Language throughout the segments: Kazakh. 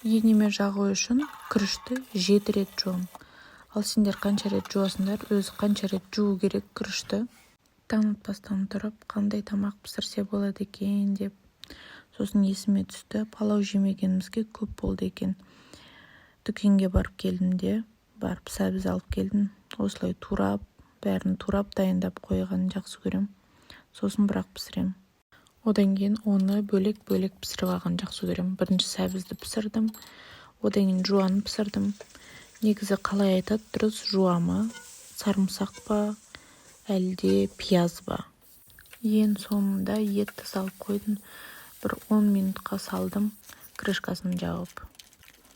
Енеме жағу үшін күрішті 7 рет жуам. Ал сендер қанша рет жуасыңдар, өзі қанша рет жуу керек күрішті? Таң атпастан тұрып, қандай тамақ пісірсе болады екен деп. Сосын есіме түсті, палау жемегенімізге көп болды екен. Дүкенге барып келдім де, барып сәбіз алып келдім. Осылай турап, бәрін турап дайындап қойғанын жақсы көрем. Сосын бірақ пісірем. Одан кейін оны бөлек-бөлек пісіріп алған жақсы көрем. Бірінші сәбізді пісірдім, одан кейін жуанын пісірдім. Негізі қалай айтады дұрыс, жуамы, сарымсақ па, әлде пияз ба. Ең соңында етті салып қойдым. Бір 10 минутқа салдым, крышкасын жауып.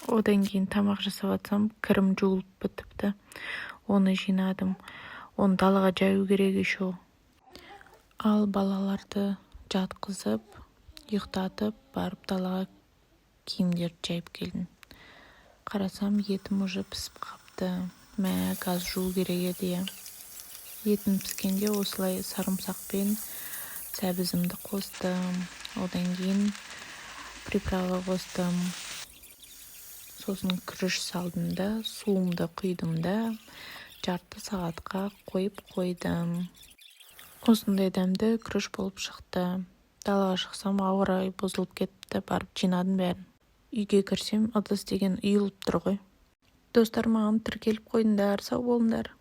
Одан кейін тамақ жасап атсам, кірім жуылып бітіпті. Оны жинадым. Оны далаға жаю керек еще. Ал балаларды жатқызып, ұйықтатып, барып далаға киімдерді жайып келдім. Қарасам, етім уже пісіп қапты. Мә, газ жуу керек еді. Етім піскенде осылай сарымсақпен сәбізімді қостым. Одан кейін приправа қостым. Сосын күріш салдым да, суымды құйдым да, жарты сағатқа қойып қойдым. Осындай дәмді күріш болып шықты. Далаға шықсам, ауа райы бұзылып кетті, барып жинадым бәрін. Үйге кірсем, ыдыс деген үйіліп тұр ғой. Достар, маған тіркеліп қойдыңдар, сау болыңдар.